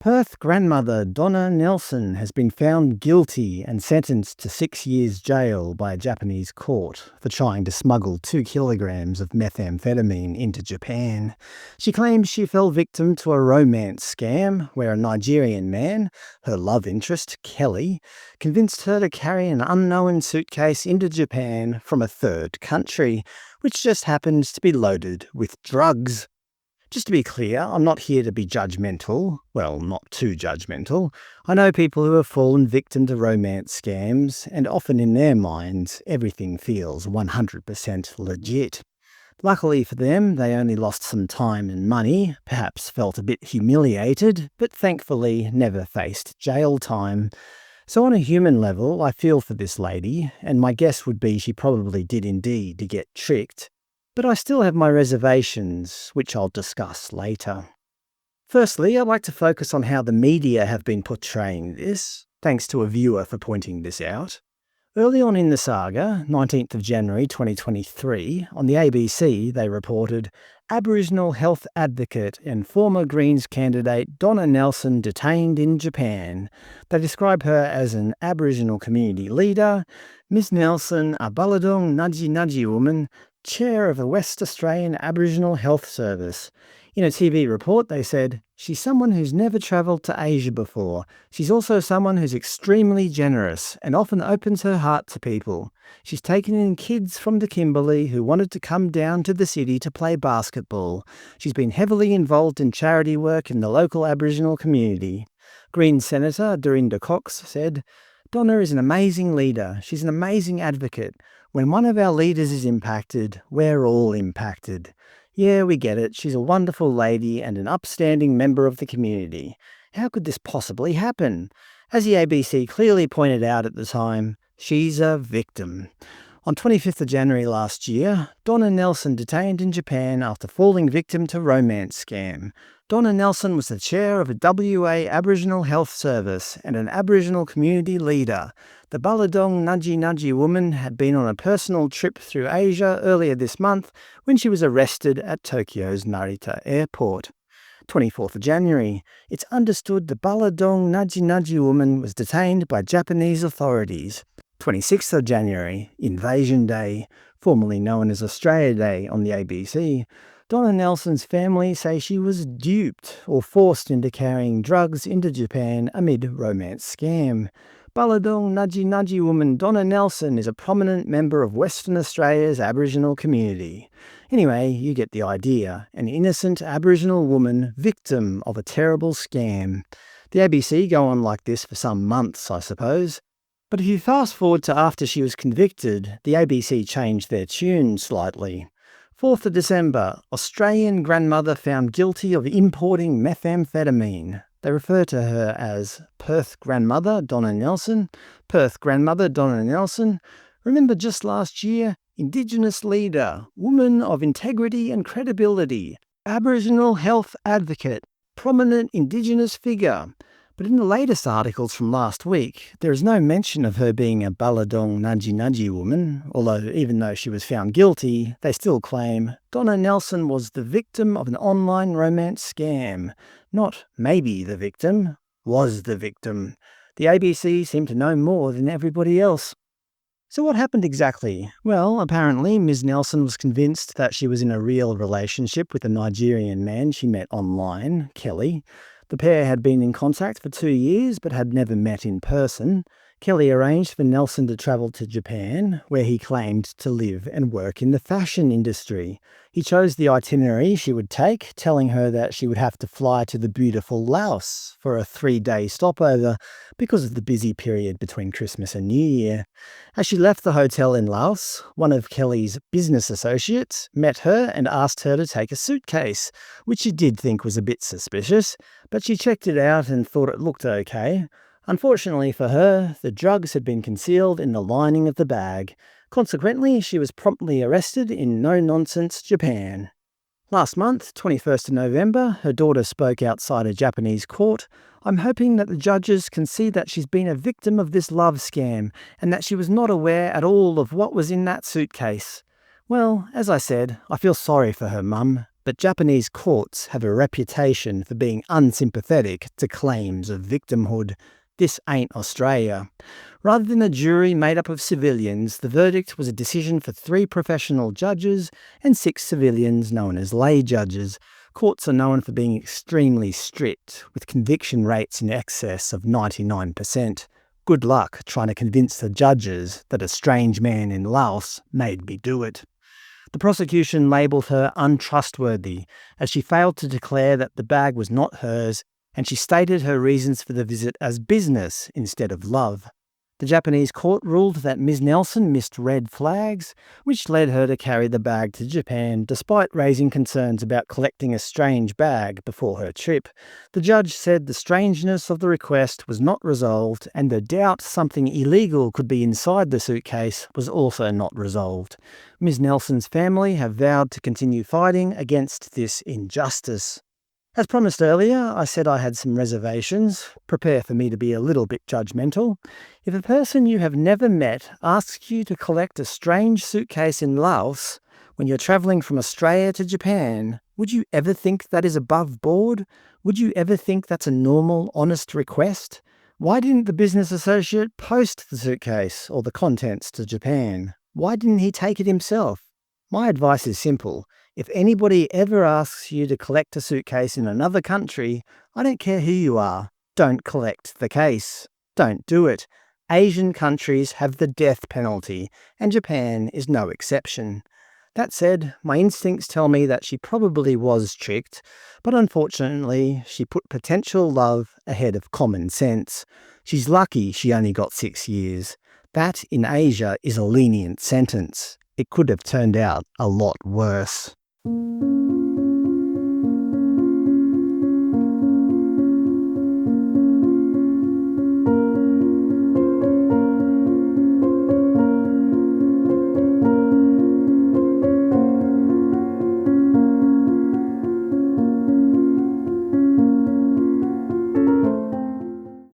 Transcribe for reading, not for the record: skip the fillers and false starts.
Perth grandmother Donna Nelson has been found guilty and sentenced to 6 years jail by a Japanese court for trying to smuggle 2 kilograms of methamphetamine into Japan. She claims she fell victim to a romance scam where a Nigerian man, her love interest, Kelly, convinced her to carry an unknown suitcase into Japan from a third country, which just happens to be loaded with drugs. Just to be clear, I'm not here to be judgmental. Well, not too judgmental. I know people who have fallen victim to romance scams, and often in their minds, everything feels 100% legit. Luckily for them, they only lost some time and money, perhaps felt a bit humiliated, but thankfully never faced jail time. So on a human level, I feel for this lady, and my guess would be she probably did indeed to get tricked. But I still have my reservations, which I'll discuss later. Firstly, I'd like to focus on how the media have been portraying this. Thanks to a viewer for pointing this out. Early on in the saga, 19th of January 2023, on the ABC they reported, Aboriginal health advocate and former Greens candidate Donna Nelson detained in Japan. They describe her as an Aboriginal community leader, Ms Nelson, a Baladong Naji woman, chair of the West Australian Aboriginal Health Service. In a TV report, they said, she's someone who's never travelled to Asia before. She's also someone who's extremely generous and often opens her heart to people. She's taken in kids from the Kimberley who wanted to come down to the city to play basketball. She's been heavily involved in charity work in the local Aboriginal community. Green Senator Dorinda Cox said, Donna is an amazing leader. She's an amazing advocate. When one of our leaders is impacted, we're all impacted. Yeah, we get it. She's a wonderful lady and an upstanding member of the community. How could this possibly happen? As the ABC clearly pointed out at the time, she's a victim. On 25th of January last year, Donna Nelson detained in Japan after falling victim to romance scam. Donna Nelson was the chair of a WA Aboriginal Health Service and an Aboriginal community leader. The Baladong Naji woman had been on a personal trip through Asia earlier this month when she was arrested at Tokyo's Narita airport. 24th of January, it's understood the Baladong Naji woman was detained by Japanese authorities. 26th of January, Invasion Day, formerly known as Australia Day on the ABC, Donna Nelson's family say she was duped or forced into carrying drugs into Japan amid romance scam. Baladong Naji woman Donna Nelson is a prominent member of Western Australia's Aboriginal community. Anyway, you get the idea. An innocent Aboriginal woman victim of a terrible scam. The ABC go on like this for some months, I suppose. But if you fast forward to after she was convicted, the ABC changed their tune slightly. 4th of December, Australian grandmother found guilty of importing methamphetamine. They refer to her as Perth grandmother Donna Nelson. Perth grandmother Donna Nelson. Remember just last year? Indigenous leader, woman of integrity and credibility, Aboriginal health advocate, prominent Indigenous figure. But in the latest articles from last week, there is no mention of her being a Baladong Naji woman, although even though she was found guilty, they still claim Donna Nelson was the victim of an online romance scam. Not maybe the victim, was the victim. The ABC seemed to know more than everybody else. So what happened exactly? Well, apparently Ms. Nelson was convinced that she was in a real relationship with a Nigerian man she met online, Kelly. The pair had been in contact for 2 years but had never met in person. Kelly arranged for Nelson to travel to Japan, where he claimed to live and work in the fashion industry. He chose the itinerary she would take, telling her that she would have to fly to the beautiful Laos for a 3-day stopover because of the busy period between Christmas and New Year. As she left the hotel in Laos, one of Kelly's business associates met her and asked her to take a suitcase, which she did think was a bit suspicious, but she checked it out and thought it looked okay. Unfortunately for her, the drugs had been concealed in the lining of the bag. Consequently, she was promptly arrested in no-nonsense Japan. Last month, 21st of November, her daughter spoke outside a Japanese court. I'm hoping that the judges can see that she's been a victim of this love scam and that she was not aware at all of what was in that suitcase. Well, as I said, I feel sorry for her mum. But Japanese courts have a reputation for being unsympathetic to claims of victimhood. This ain't Australia. Rather than a jury made up of civilians, the verdict was a decision for 3 professional judges and 6 civilians known as lay judges. Courts are known for being extremely strict, with conviction rates in excess of 99%. Good luck trying to convince the judges that a strange man in Laos made me do it. The prosecution labelled her untrustworthy, as she failed to declare that the bag was not hers, and she stated her reasons for the visit as business instead of love. The Japanese court ruled that Ms. Nelson missed red flags, which led her to carry the bag to Japan despite raising concerns about collecting a strange bag before her trip. The judge said the strangeness of the request was not resolved, and the doubt something illegal could be inside the suitcase was also not resolved. Ms. Nelson's family have vowed to continue fighting against this injustice. As promised earlier, I said I had some reservations. Prepare for me to be a little bit judgmental. If a person you have never met asks you to collect a strange suitcase in Laos when you're travelling from Australia to Japan, would you ever think that is above board? Would you ever think that's a normal, honest request? Why didn't the business associate post the suitcase or the contents to Japan? Why didn't he take it himself? My advice is simple. If anybody ever asks you to collect a suitcase in another country, I don't care who you are, don't collect the case. Don't do it. Asian countries have the death penalty, and Japan is no exception. That said, my instincts tell me that she probably was tricked, but unfortunately, she put potential love ahead of common sense. She's lucky she only got 6 years. That, in Asia, is a lenient sentence. It could have turned out a lot worse.